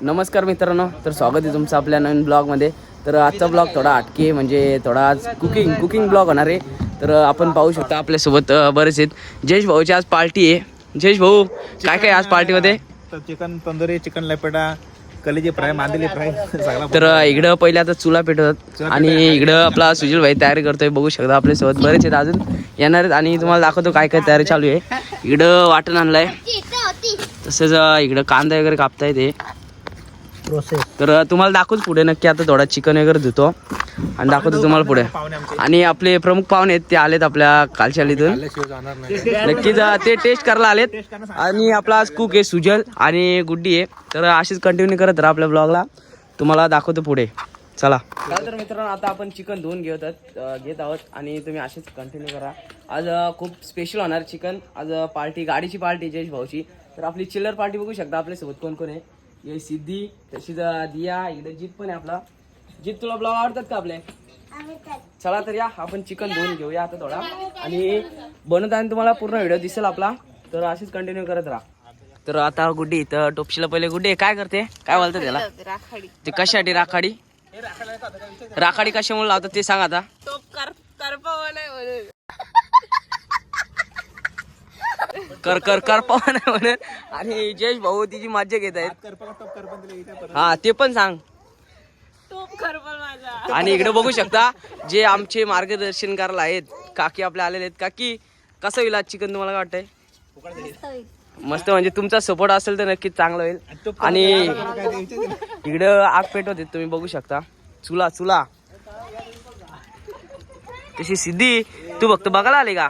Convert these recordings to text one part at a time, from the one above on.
नमस्कार मित्रांनो, तर स्वागत आहे तुमचं आपल्या नवीन ब्लॉगमध्ये. तर आजचा ब्लॉग थोडा हटके, म्हणजे थोडा आज कुकिंग ब्लॉग होणार आहे. तर आपण पाहू शकता आपल्यासोबत बरेच आहेत. जयेश भाऊची आज पार्टी आहे. जयेश भाऊ, काय आज पार्टीमध्ये? चिकन तंदुरी, चिकन लपेटा, कलेजी फ्राय, मांदेली फ्राय. तर इकडं पहिले आता चुला पेटवतात आणि इकडं आपला सुजल भाई तयारी करतोय. बघू शकता आपल्यासोबत बरेच आहेत, अजून येणार आहेत आणि तुम्हाला दाखवतो काय काय तयारी चालू आहे. इकडं वाटण आणलंय, तसंच इकडं कांदा वगैरे कापताय ते प्रोसेस. तर तुम्हाला दाखवतो पुढे नक्की. आता थोडा चिकन वगैरे धुतो आणि दाखवतो तुम्हाला पुढे. आणि आपले प्रमुख पाहुणे आहेत ते आलेत आपल्या कालशालीतून, नक्कीच ते टेस्ट करायला आलेत. आणि आपला आज कुक आहे सुजल आणि गुड्डी आहे. तर अशीच कंटिन्यू करत राहा आपल्या ब्लॉगला, तुम्हाला दाखवतो पुढे. चला तर मित्रांनो, आता आपण चिकन धुवून घेत आहोत आणि तुम्ही असेच कंटिन्यू करा. आज खूप स्पेशल होणार चिकन. आज पार्टी, गाडीची पार्टी जयेश भाऊची. तर आपली चिल्लर पार्टी बघू शकता आपल्यासोबत कोण कोण आहे. ये सिद्धी, तशीच दिया, इकडे जीत पण आहे आपला. जीत, तुला ब्लॉग आवडतात का आपले? चला तर या आपण चिकन धुवून घेऊया आता थोडा, आणि बनवताना तुम्हाला पूर्ण व्हिडिओ दिसेल आपला. तर अशीच कंटिन्यू करत राहा. तर आता गुड्डी इथं टोपशीला पहिले. गुड्डी काय करते, काय बोलतात त्याला? ते कशासाठी राखाडी? राखाडी कशामुळे लावतात ते सांग आता. कर पावा नाही म्हणत. आणि जयेश भाऊ तिची मज्जा घेत आहेत. हा ते पण सांग. आणि इकडे बघू शकता जे आमचे मार्गदर्शन करायला आहेत काकी आपले आलेले आहेत. काकी, कसं होईल आज चिकन तुम्हाला वाटतंय? मस्त, म्हणजे तुमचा सपोर्ट असेल तर नक्कीच चांगलं होईल. आणि इकडं आग पेटवत आहेत तुम्ही बघू शकता. चुला तशी. सिद्धी, तू फक्त बघायला आली का?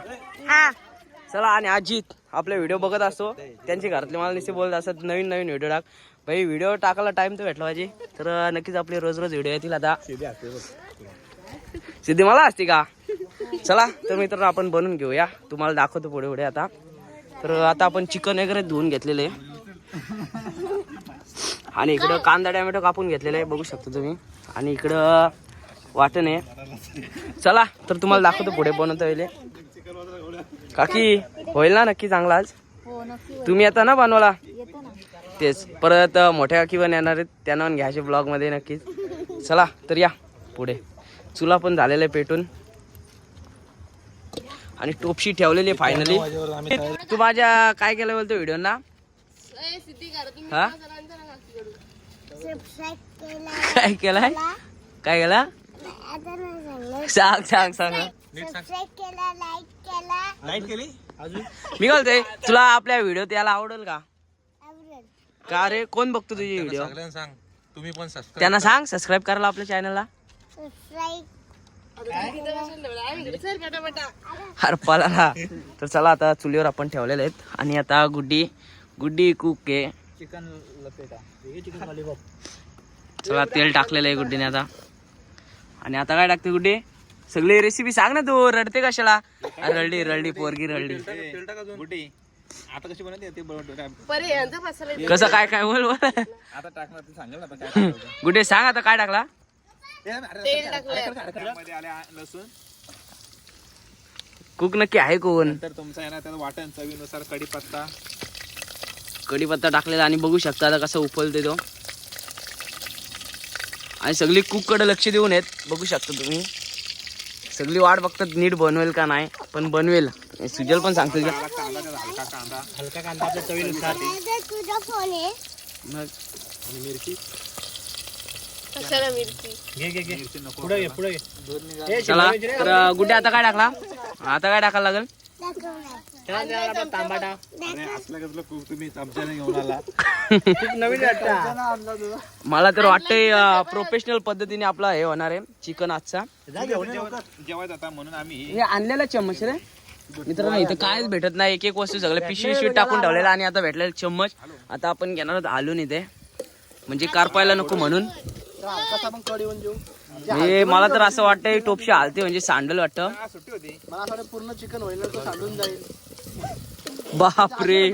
चला. आणि अजित आपले व्हिडिओ बघत असतो, त्यांचे घरातले मला निश्चित बोलत असतात नवीन व्हिडिओ टाक भाई. व्हिडिओ टाकायला टाइम तर भेटला पाहिजे. तर नक्कीच आपले रोज व्हिडिओ येतील. आता सिद्धी मला असते का? चला तर मित्रांनो, आपण बनवून घेऊया, तुम्हाला दाखवतो पुढे आता. तर आता आपण चिकन वगैरे धुवून घेतलेले आणि इकडं कांदा टोमॅटो कापून घेतलेला आहे बघू शकता तुम्ही. आणि इकडं वाटण आहे. चला तर तुम्हाला दाखवतो पुढे बनवता येईल. काकी, होईल ना नक्की चांगला आज? तुम्ही येता ना बनवायला? तेच, परत मोठ्या काकी पण येणार आहेत, त्यांना पण घ्यायचे ब्लॉग मध्ये नक्कीच. चला तर या पुढे. चुला पण झालेला आहे पेटून आणि टोपशी ठेवलेली फायनली. तू माझ्या काय केलं बोलतो व्हिडिओ ना? हा, काय केलाय? काय केला? सांग. लाईट केली मी बोलतोय तुला आपल्या व्हिडिओ त्याला आवडेल का? का रे, कोण बघतो तुझे व्हिडिओ? सांग. तुम्ही पण त्यांना सांग सबस्क्राईब करायला आपल्या चॅनलला. हरपाला. तर चला आता चुलीवर आपण ठेवलेले आहेत आणि आता गुड्डी कुक आहे. चिकन लपेटा, चिकन लॉलीपॉप. चला तेल टाकलेलं आहे गुड्डीने आता. आणि आता काय टाकते गुड्डी? सगळी रेसिपी सांग ना, तू रडते कशाला? रडली पोरगी रडली. गुड्डी आता कशी बनवते ते कसं काय बोल आता टाकणार ते सांगेल ना काय. गुड्डी सांग आता काय टाकला? लसूण. कुक नक्की आहे कोण? तर तुमचा आहे ना, त्यात वाटण चवीनुसार कढीपत्ता टाकलेला आणि बघू शकता आता कसं उफलते तो. आणि सगळी कुक कडे लक्ष देऊन आहेत बघू शकता तुम्ही. सगळी वाट बघतात नीट बनवेल का नाही, पण बनवेल. सुजल पण सांगतो हलका कांदा आपल्या चवीनुसार. मग मिरची चला तर गुड्डे आता काय टाकला? आता काय टाकायला लागेल? तांबाटा. तुम्ही आमच्याने घेऊन आला. मला तर वाटतंय प्रोफेशनल पद्धतीने आपला हे होणार आहे चिकन आजचा. जेवायचं आता म्हणून आम्ही आणलेला चम्मच रे मित्रांनो. इथं कायच भेटत नाही, एक वस्तू सगळं पिशवी टाकून ठेवलेला आणि आता भेटलेला चम्मच. आता आपण घेणार आहोत हालून इथे, म्हणजे कारपायला नको म्हणून. मला तर असं वाटतंय टोपशी हालते म्हणजे सांडल वाटतं. पूर्ण चिकन होईल सांडून जाईल. बापरे,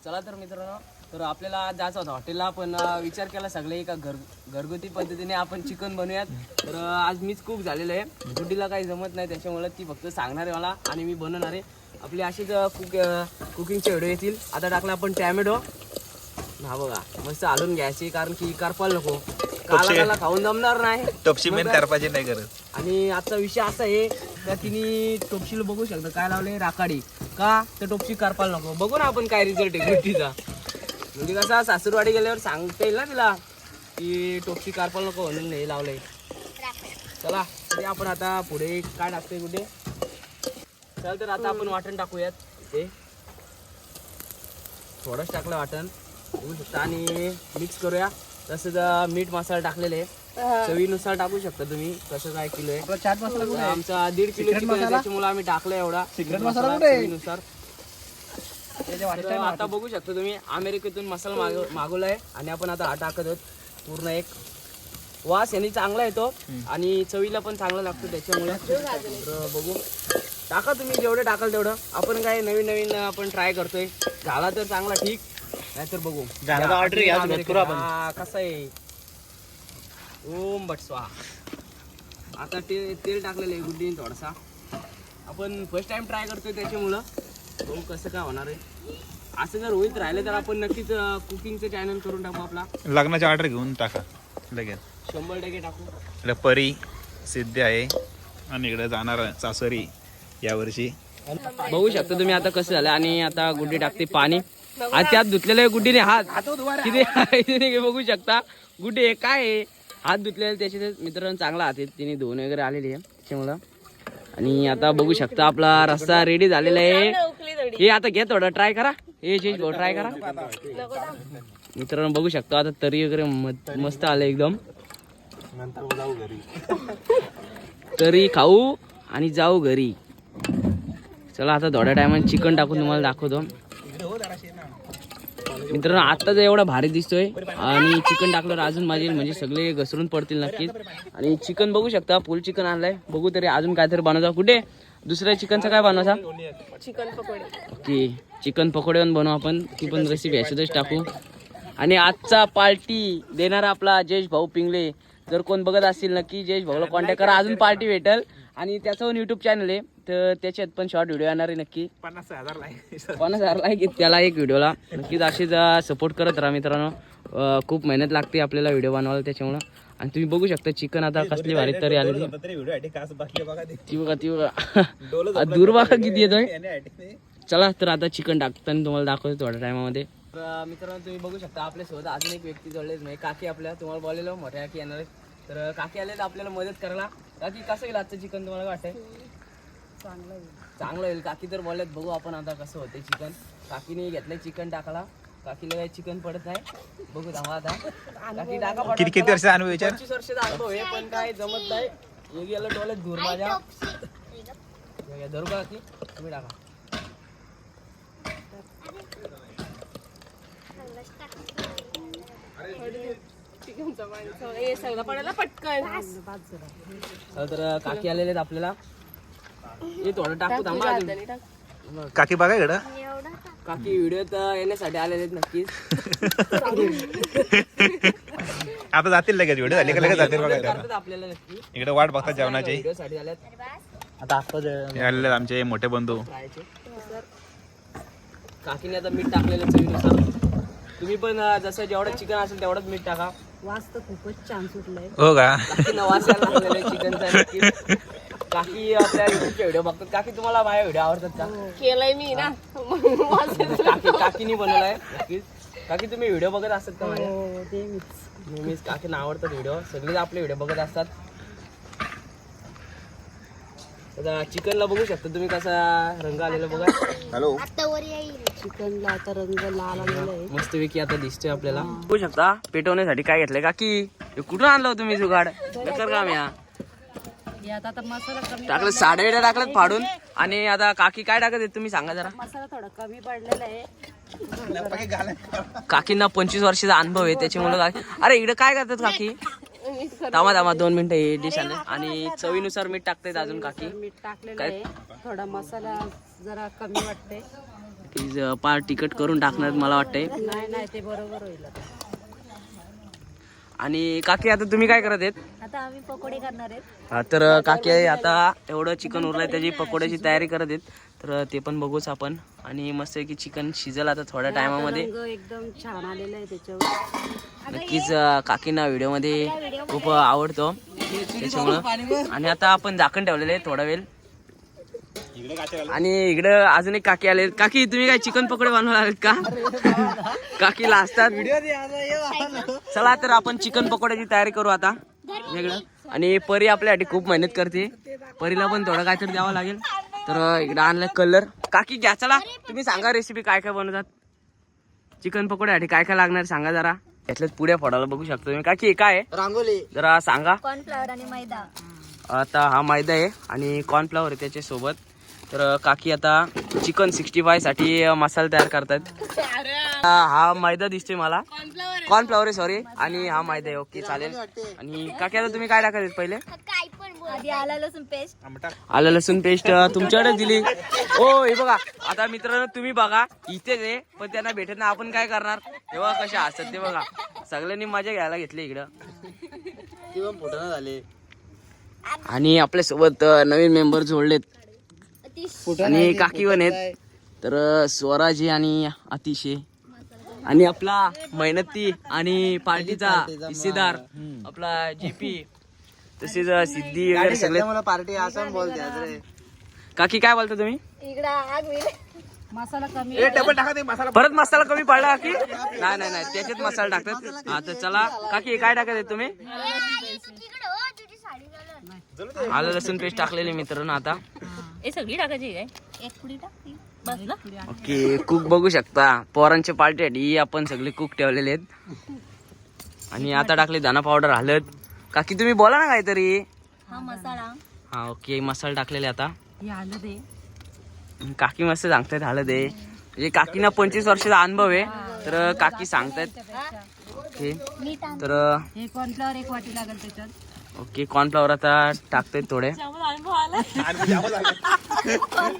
चला तर मित्रांनो, तर आपल्याला जायचं होतं हॉटेलला, पण विचार केला सगळे का घरगुती पद्धतीने आपण चिकन बनवूयात. तर आज मीच कुक झालेलं आहे, गुड्डीला काही जमत नाही त्याच्यामुळे ती फक्त सांगणार आहे मला आणि मी बनवणार आहे. आपली अशीच कुकिंगचे व्हिडिओ येतील. आता टाकला आपण टॅमॅटो, हा बघा मस्त हलवून घ्यायची कारण की करपाल नको, काला खाऊन जमणार नाही. टोपशी मेन करपाची नाही गरज. आणि आजचा विषय असा आहे का तिने टोपशीला बघू शकता काय लावले राखाडी, का तर टोपशी करपाल नको. बघू ना आपण काय रिझल्ट आहे गुड्डीचा. म्हणजे कसा सासूरवाडी गेल्यावर सांगता येईल ना तिला की टोपशी करपाल नको म्हणून हे लावलंय. चला तरी आपण आता पुढे काय टाकतोय कुठे. चल तर आता आपण वाटण टाकूयात. ते थोडंच टाकलं वाटण बघू शकता आणि मिक्स करूया. तसंच मीठ मसाला टाकलेले चवीनुसार टाकू शकता तुम्ही. कसं काय किलो आहे चाट मसाला? आमचा 1.5 किलो चिकन त्याच्यामुळे आम्ही टाकलं एवढा सिक्रेट मसाला चवीनुसार. आता बघू शकता तुम्ही अमेरिकेतून मसाला मागवलाय आणि आपण आता हा टाकत आहोत. पूर्ण एक वास याने चांगला येतो आणि चवीला पण चांगला लागतो त्याच्यामुळे. बघू टाका तुम्ही जेवढे टाकाल तेवढं. आपण काय नवीन नवीन आपण ट्राय करतोय, झाला तर चांगला ठीक, नाहीतर बघू कसं आहे. ओम बट स्वाहा. आता तेल टाकलेलं आहे गुड्डीने थोडासा. आपण फर्स्ट टाइम ट्राय करतोय त्याच्यामुळं बघू कसं काय होणार आहे. असं जर होईत राहिलं तर आपण नक्कीच कुकिंगचं चॅनल करून टाकू आपला. लग्नाची ऑर्डर घेऊन टाका लगेच. 100% टाकू. इकडे परी सिद्धी आहे आणि इकडे जाणार सासरी यावर्षी. बघू शकता तुम्ही आता कसं झालं. आणि आता गुड्डी टाकते पाणी आणि त्यात धुतलेलं आहे गुड्डीने हात किती बघू शकता. गुड्डी हे काय आहे हात धुतलेले त्याचे मित्रांनो चांगला हात आहे, तिने धुवून वगैरे आलेली आहे त्याच्यामुळं. आणि आता बघू शकता आपला रस्सा रेडी झालेला आहे. हे आता घे थोडं ट्राय करा. हे चीज भाऊ ट्राय करा मित्रांनो. बघू शकता आता तरी वगैरे मस्त आलं एकदम. तरी खाऊ आणि जाऊ घरी. चला आता थोड्या टायमात चिकन टाकून तुम्हाला दाखवतो. मित्रांनो आता जर एवढा भारी दिसतोय आणि चिकन टाकल्यावर अजून माझे म्हणजे सगळे घसरून पडतील नक्कीच. आणि चिकन बघू शकता फुल चिकन आणलंय. बघू तरी अजून काहीतरी बनवता. कुठे दुसऱ्या चिकनचं काय बनवायचा? चिकन पकोडे. की चिकन पकोडे पण बनवू आपण, ती पण रेसिपी ह्याच्यातच टाकू. आणि आजचा पार्टी देणारा आपला जयेश भाऊ पिंगले. जर कोण बघत असतील नक्की जयेश भाऊला कॉन्टॅक्ट करा, अजून पार्टी भेटेल. आणि त्याचं पण युट्यूब चॅनल आहे तर त्याच्यात पण शॉर्ट व्हिडिओ येणार आहे नक्की. 50,000 लाईक त्याला एक व्हिडिओला. नक्कीच अशीच सपोर्ट करत राहा मित्रांनो. खूप मेहनत लागते आपल्याला व्हिडिओ बनवायला त्याच्यामुळं. आणि तुम्ही बघू शकता चिकन आता कसली भारी तरी आलेली. ती बघा दूर बघा किती येतोय. चला तर आता चिकन टाकताना तुम्हाला दाखवतो थोड्या टायमामध्ये. मित्रांनो तुम्ही बघू शकता आपल्यासोबत अजून एक व्यक्ती जोडलेच नाही. काकी आपल्या तुम्हाला बोललेलो मोठ्या काकी येणार आहेत. तर काकी आले तर आपल्याला मदत करायला. काकी कसं येईल आजचं चिकन तुम्हाला वाटतंय? चांगलं होईल. काकी तर बोललेत बघू आपण आता कसं होते चिकन. काकीने घेतलंय चिकन टाकायला. काकीला काही चिकन पडत नाही. बघू थांबा आता. काकी टाका. किती वर्षाचा अनुभव विचार? 25 वर्षाचा अनुभव आहे पण काय जमत नाही. हे गेलं डोळ्यात धूर माझ्या. धरू का काकी? तुम्ही टाका. तर काकी आलेले आहेत आपल्याला. हे थोडं टाकू थांबा अजून. काकी बघा इकडं. काकी व्हिडिओत येण्यासाठी आलेले आहेत नक्कीच. आता जातील लगेच व्हिडिओ झाले का लगेच जातील बघा. करतात आपल्याला नक्की. इकडे वाट बघतात जेवणाची. व्हिडिओ साठी आल्यात. हे आलेले आमचे मोठे बंधू. काकीने आता मीठ टाकलेलं चवीनुसार. तुम्ही पण जसं जेवढं चिकन असेल तेवढंच मीठ टाका. वास तर खूपच छान सुटलाय. हो का? काकीनं वास यायला लागलेला आहे चिकनचा नक्कीच. काकी आपल्या युट्यूबचे व्हिडिओ बघतात. काकी तुम्हाला माझ्या व्हिडिओ आवडतात का? केलंय मी ना. काकीने बनवलाय नक्कीच. काकी तुम्ही व्हिडिओ बघत असतात का माझ्या? हो, ते मीच. नेहमीच काकींना आवडतात व्हिडिओ. सगळेच आपले व्हिडिओ बघत असतात. आता चिकनला बघू शकता तुम्ही कसा रंग आलेला बघा. हॅलो. चिकनला आता रंग लाल आलेला आहे. मस्त पैकी आता दिसतोय आपल्याला. बघू शकता पेटवण्यासाठी काय घेतलंय काकी? हे कुठून आणलं तुम्ही जुगाड? नकर काम या आता मसाला कमी टाकलं. साडेवेड्या टाकल्यात फाडून. आणि आता काकी काय टाकत आहेत तुम्ही सांगा जरा. मसाला थोडा कमी पडलेला आहे. काकींना 25 वर्षाचा अनुभव आहे त्याच्यामुळे. अरे इकडे काय करतात काकी? थांबा 2 मिनिटं. हे डिश आले आणि चवीनुसार मीठ टाकतायत अजून काकी. मीठ टाकलेलं आहे. थोडा मसाला जरा कमी वाटते. कीज पार तिकट करून टाकणार मला वाटतंय. नाही ते बरोबर होईल आता. आणि काकी आता तुम्ही काय करत आहेत? आता आम्ही पकोडे करणार आहेत. हा, तर काकी आता एवढं चिकन उरलंय त्याची पकोड्याची तयारी करत आहेत. तर ते पण बघूच आपण. आणि मस्त की चिकन शिजल आता थोड्या टायमामध्ये. रंग एकदम छान आलेला आहे त्याच्यावर. नक्कीच काकींना व्हिडिओमध्ये खूप आवडतो त्याच्यामुळं. आणि आता आपण झाकण ठेवलेलं आहे थोडा वेळ. आणि इकडं अजून एक काकी आले. काकी तुम्ही काय चिकन पकोडे बनवायला आलेत का? काकीला असतात. चला तर आपण चिकन पकोड्याची तयारी करू आता वेगळं. आणि परी आपल्यासाठी खूप मेहनत करते. परीला पण थोडं काहीतरी द्यावं लागेल. तर इकडं आणलं कलर. काकी घ्या, चला तुम्ही सांगा रेसिपी काय काय बनवतात चिकन पकोड्यासाठी, काय काय लागणार सांगा जरा. त्यातल्याच पुड्या फोडायला बघू शकतो तुम्ही. काकी हे काय आहे रांगोली जरा सांगा. कॉर्नफ्लॉवर आणि मैदा. आता हा मैदा आहे आणि कॉर्नफ्लॉवर आहे त्याच्या सोबत. तर काकी आता चिकन 65 साठी मसाला तयार करतात. हा मैदा दिसतोय मला, कॉर्नफ्लॉवर आहे सॉरी. आणि हा मैदा आहे. ओके चालेल. आणि काकी आता तुम्ही काय टाकायचे पहिले? आधी आला लसूण पेस्ट. आलं लसूण पेस्ट तुमच्याकडे दिली. ओ हे बघा आता मित्रांनो तुम्ही बघा इथेच आहे पण त्यांना भेटत ना. आपण काय करणार तेव्हा कशा असतात ते बघा. सगळ्यांनी मजा घ्यायला घेतली इकडं. फोटो झाले आणि आपल्यासोबत नवीन मेंबर जोडलेत आणि काकी पण आहेत. तर स्वराजी आणि अतिशय आणि आपला मेहनती आणि पार्टीचा हिस्सेदार आपला जीपी तसेच सिद्धी वगैरे सगळे. मला पार्टी असं बोलते. काकी काय बोलता तुम्ही? इकडं आग मसाला कमी. परत मसाला कमी पडला काकी? नाही त्याच्यात मसाला टाकतात. हा तर चला काकी काय टाकत तुम्ही? आलं लसूण पेस्ट टाकलेली मित्रांनो. आता हे सगळी टाकायची काय? एक पुडी टाकली बस ना. ओके कुक बघू शकता. पोरांच्या पार्टीसाठी आपण सगळे कुक ठेवलेले आहेत. आणि आता टाकले धना पावडर, हळद. काकी तुम्ही बोला ना काहीतरी. हा मसाला. हा ओके मसाला टाकलेले आता. हे हळद आहे. काकी मस्त सांगतायत हळद आहे. म्हणजे काकीना 25 वर्षाचा अनुभव आहे. तर काकी सांगतायत. ओके तर हे कॉर्नफ्लॉवर एक वाटी लागेल त्याच्यात. ओके कॉर्नफ्लॉवर आता टाकतायत थोडे.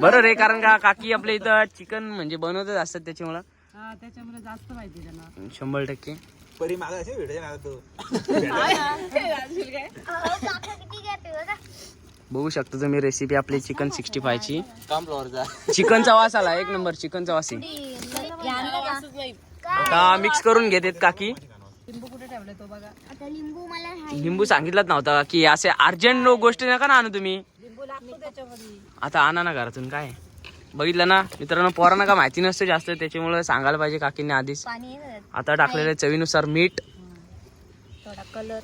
बरोबर आहे कारण का काकी आपल्या इथं चिकन म्हणजे बनवतच असतात त्याच्यामुळे त्याच्यामुळे जास्त माहिती त्यांना. 100%. परी मागा असे व्हिडिओ लागतो. बघू शकता तुम्ही रेसिपी आपली चिकन 65 ची. कॉर्नफ्लॉवरचा चिकनचा वास आला एक नंबर. चिकनचा वास आहे. आता मिक्स करून घेतात काकी. लिंबू कुठे ठेवलाय तो बघा. लिंबू सांगितलंच नव्हता की असे अर्जंट गोष्टी नका ना आणू तुम्ही. लिंबू लागतो त्याच्यामध्ये. आता आणा ना घरातून. काय बघितलं ना मित्रांनो पोरांना का माहिती नसतं जास्त त्याच्यामुळे सांगायला पाहिजे काकींनी आधीच. आता टाकलेलं चवीनुसार मीठ. थोडा कलर.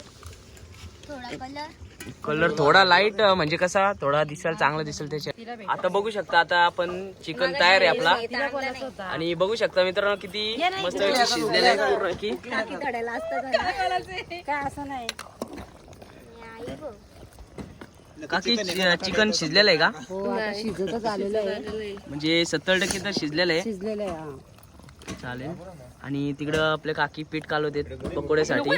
कलर थोडा लाईट म्हणजे कसा थोडा दिसायला चांगला दिसेल त्याच्या. आता बघू शकता आता आपण चिकन तयार आहे आपला. आणि बघू शकता मित्रांनो किती मस्त शिजलेलं आहे पूर्ण की. काय असं नाही. काकी चिकन शिजलेलं आहे का? हो आता शिजतच आलेलं आहे. म्हणजे 70% तर शिजलेलं आहे. शिजलेलं आहे. चालेल. आणि तिकडं आपले काकी पीठ कालवते पकोड्यासाठी.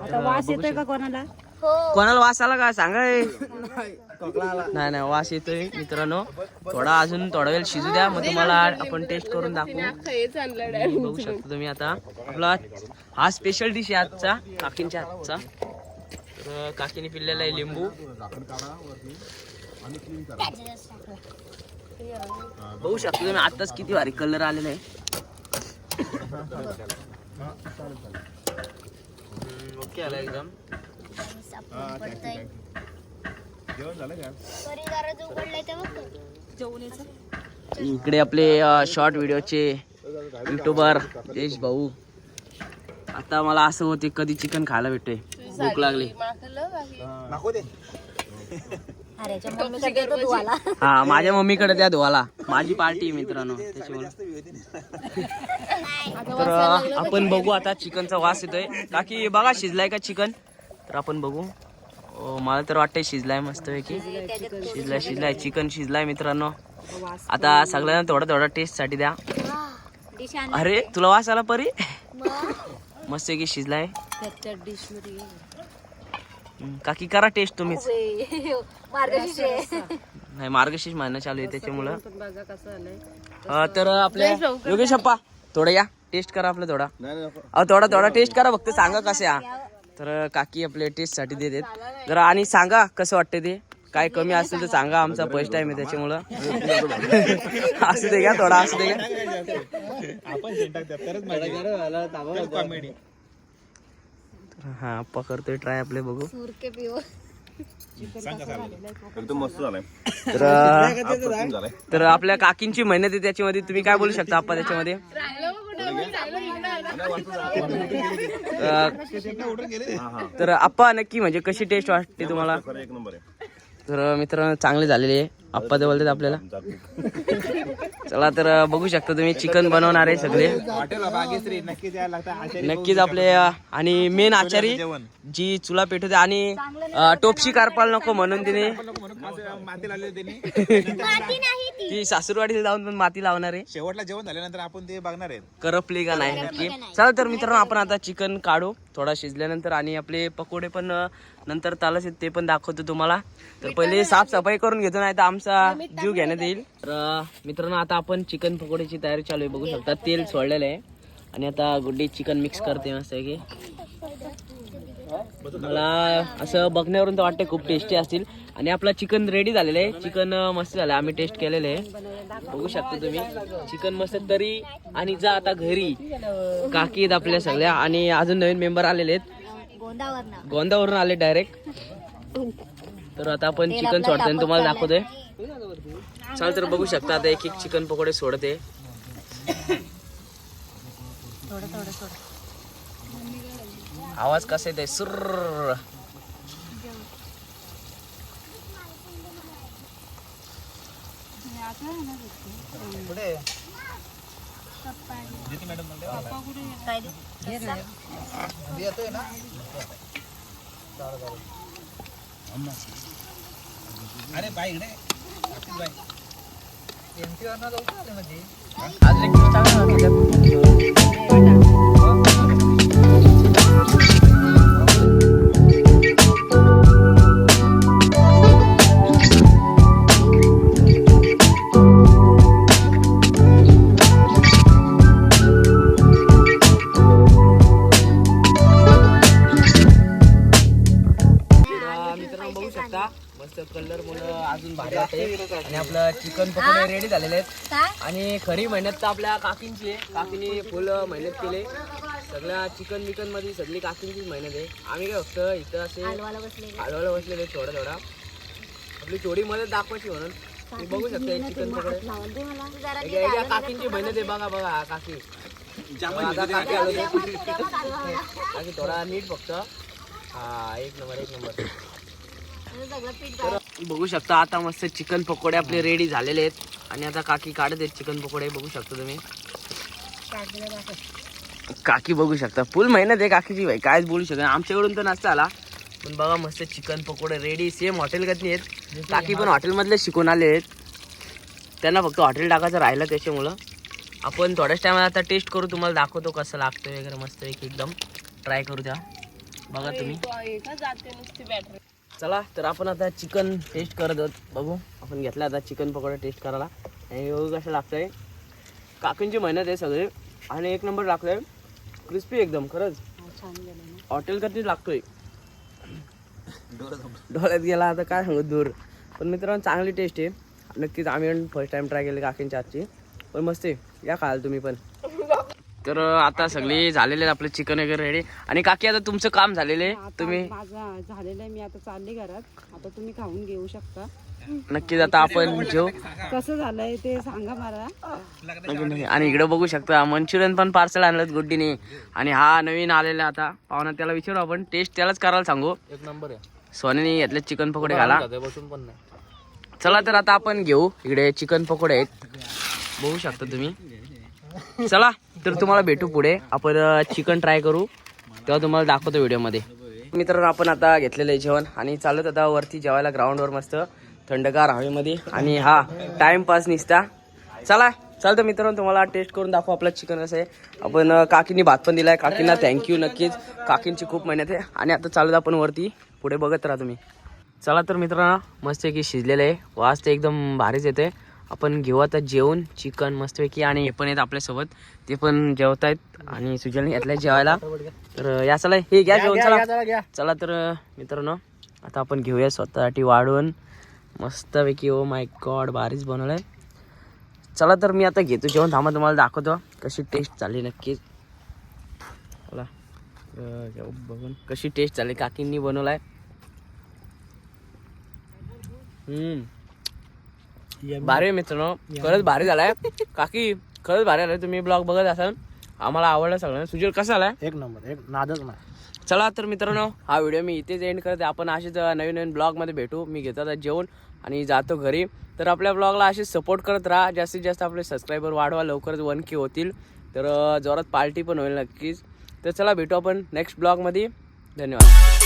आता वास येतोय का कोणाला? कोणाला वास आला का सांगा. नाही वास येतोय मित्रांनो. अजून थोडा वेळ शिजू द्या मग तुम्हाला आपण टेस्ट करून दाखवू. बघू शकता तुम्ही आता आपला हा स्पेशल डिश आहे आजचा काकींच्या हातचा. तर काकीने पिल्लेला आहे लिंबू. बघू शकता तुम्ही आताच किती भारी कलर आलेला आहे. ओके आला एकदम. इकडे आपले शॉर्ट व्हिडिओचे युट्यूबर देश भाऊ. आता मला असं होते कधी चिकन खायला भेटतोय. भूक लागली. हा माझ्या मम्मीकडे द्या धुवाला. माझी पार्टी मित्रांनो त्याच्यामुळे. तर आपण बघू आता चिकनचा वास येतोय. काकी बघा शिजलाय का चिकन. तर आपण बघू. मला तर वाटतंय शिजलाय मस्त पैकी. शिजलाय चिकन शिजलाय मित्रांनो. आता सगळ्यांना थोडा टेस्ट साठी द्या. अरे तुला वास आला परी. मस्त की शिजलाय. काकी करा टेस्ट तुम्हीच मार्गशीर्ष नाही मार्गशीर्ष महिना चालू आहे त्याच्यामुळं बघा कसं आलंय तर आपल्या योगेश अप्पा थोडं या टेस्ट करा आपलं थोडा थोडा टेस्ट करा फक्त सांगा कसे हा तर काकी आपले टेस्ट साठी देतात जरा आणि सांगा कसं वाटतं ते काय कमी असेल तर सांगा आमचा फर्स्ट टाइम आहे त्याच्यामुळं असू दे का थोडा असू दे का आपण कॉमेडी हा अप्पा करतोय ट्राय आपले बघू सुरके पिओ एकदम मस्त झालाय तर आपल्या काकींची मेहनत आहे त्याच्यामध्ये तुम्ही काय बोलू शकता अप्पा त्याच्यामध्ये तर अप्पा नक्की म्हणजे कशी टेस्ट वाटते तुम्हाला एक नंबर आहे तर मित्रांनो चांगले झालेले आहे अप्पा ते बोलतात आपल्याला चला तर बघू शकता तुम्ही चिकन बनवणार आहे सगळे हॉटेल भाग्यश्री नक्की द्यायला लागतं आचारी नक्कीच आपले आणि मेन आचारी जी चुला पेटवते आणि टोपशी कारपाल नको म्हणून तिने माती लावली त्यांनी ती सासूरवाडीला जाऊन पण माती लावणार आहे शेवटला जेवण झाल्यानंतर आपण ते बघणार आहेत करपली का नाही नक्की चला तर मित्रांनो आपण आता चिकन काढू थोडा शिजल्यानंतर आणि आपले पकोडे पण नंतर तालच आहेत ते पण दाखवतो तुम्हाला तर पहिले साफसफाई करून घेतो नाही तर आमचा जीव घेण्यात येईल तर मित्रांनो आता आपण चिकन पकोड्याची तयारी चालू आहे बघू शकता तेल सोडलेलं आहे आणि आता गुड्डी चिकन मिक्स करते मस्त आहे की मला असं बघण्यावरून तर वाटतं खूप टेस्टी असतील आणि आपला चिकन रेडी झालेलं आहे चिकन मस्त झालं आम्ही टेस्ट केलेलं आहे बघू शकता तुम्ही चिकन मस्त तरी आणि जा आता घरी काकी आहेत आपल्या सगळ्या आणि अजून नवीन मेंबर आलेले आहेत गोंदावरून आले डायरेक्ट तर आता आपण चिकन सोडताना तुम्हाला दाखवतोय चल तर बघू शकता आता एक एक चिकन पकोडे सोडते आवाज कसा येते सुर्र अरे बाई इकडे बाई आज एक दिवस चांगला होता. मित्रांनो बघू शकता मस्त कलर मुलं अजून भारी वाटते आणि आपलं चिकन पकोडे रेडी झालेले आहेत आणि खरी मेहनत तर आपल्या काकींची आहे काकीने फुल मेहनत केली सगळ्या चिकन बिकन मध्ये सगळी काकींचीच मेहनत आहे आम्ही काय फक्त इथं असे हलवायला बसलेले थोडा थोडा आपली चोडी मध्ये दाखवायची म्हणून तुम्ही बघू शकता एक चिकन पकोडे या काकींची मेहनत आहे बघा बघा काकी आता काकी आलो काकी थोडा नीट फक्त हा एक नंबर तर बघू शकता आता मस्त चिकन पकोडे आपले रेडी झालेले आहेत आणि आता काकी काढत आहेत चिकन पकोडे बघू शकता तुम्ही काकी बघू शकता फुल मेहनत आहे काकीची भाई कायच बोलू शकत आमच्याकडून तर नसतं आला पण बघा मस्त चिकन पकोडे रेडी सेम हॉटेल गती आहेत काकी पण हॉटेलमधले शिकून आले आहेत त्यांना फक्त हॉटेल टाकायचं राहिलं त्याच्यामुळं आपण थोड्याच टायमात आता टेस्ट करू तुम्हाला दाखवतो कसं लागतं वगैरे मस्त एकदम ट्राय करू द्या बघा तुम्ही चला तर आपण आता चिकन टेस्ट करत आहोत बघू आपण घेतला आता चिकन पकोडा टेस्ट करायला आणि बघू कसं लागतंय काकींची मेहनत आहे सगळे आणि एक नंबर लागतंय क्रिस्पी एकदम खरंच हॉटेल कधीच लागतोय डोळ्यात गेला आता काय सांगू दूर पण मित्रांनो चांगली टेस्ट आहे नक्कीच आम्ही पण फर्स्ट टाइम ट्राय केली काकींच्या आजची पण मस्त आहे या खाल तुम्ही पण तर आता सगळे झालेले आपलं चिकन वगैरे रेडी आणि काकी आता तुमचं काम झालेलं आहे तुम्ही माझं झालेलं आहे मी आता चालली घरात आता तुम्ही खाऊन घेऊ शकता नक्कीच आता आपण जेव कसं झालंय ते सांगा मला आणि इकडे बघू शकता मंचुरियन पण पार्सल आणलं गुड्डीने आणि हा नवीन आलेला आता पाहुणा त्याला विचारू आपण टेस्ट त्यालाच करायला सांगू एक नंबर आहे सोन्याने घेतले चिकन पकोडे घाला चला तर आता आपण घेऊ इकडे चिकन पकोडे आहेत बघू शकता तुम्ही चला तर तुम्हाला भेटू पुढे आपण चिकन ट्राय करू तेव्हा तुम्हाला दाखवतो व्हिडिओमध्ये मित्रांनो आपण आता घेतलेलं आहे जेवण आणि चालत आता वरती जेवायला ग्राउंडवर मस्त थंडगार हवेमध्ये आणि हा टाइमपास निसता चला चालतं मित्रांनो, तुम्हाला टेस्ट करून दाखवू आपलं चिकन कसं आहे. आपण काकींनी भात पण दिलाय, काकींना थँक्यू. नक्कीच काकींची खूप मेहनत आहे. आणि आता चालत आपण वरती, पुढे बघत राहा तुम्ही. चला तर मित्रांनो, मस्तपैकी शिजलेलं आहे, वास ते एकदम भारीच येते. आपण घेऊ आता जेवण, चिकन मस्तपैकी. आणि हे पण आहेत आपल्यासोबत, ते पण जेवत आहेत आणि सुजलने घेतलंय जेवायला. तर या चला, हे घ्या जेवण. चला चला तर मित्रांनो, आता आपण घेऊया स्वतःसाठी वाढवून मस्तपैकी. ओ माय गॉड, भारीच बनवलंय. चला तर मी आता घेतो जेवण. थांबा, तुम्हाला दाखवतो कशी टेस्ट झाली नक्कीच. चला बघून कशी टेस्ट झाली, काकींनी बनवलाय. भारी आहे मित्रांनो, खरंच भारी झालाय. काकी खरंच भारी झालाय. तुम्ही ब्लॉग बघत असाल, आम्हाला आवडला सगळ्यांना. सुजल कसा आलाय? एक नंबर, एक नादच नाही. चला तर मित्रांनो, हा व्हिडिओ मी इथेच एंड करते. आपण असेच नवीन नवीन ब्लॉगमध्ये भेटू. मी घेतो आता जेवण आणि जातो घरी. तर आपल्या ब्लॉगला असेच सपोर्ट करत राहा. जास्तीत जास्त आपले सबस्क्रायबर वाढवा, लवकरच 1K होतील. तर जोरात पार्टी पण होईल नक्कीच. तर चला भेटू आपण नेक्स्ट ब्लॉगमध्ये. धन्यवाद.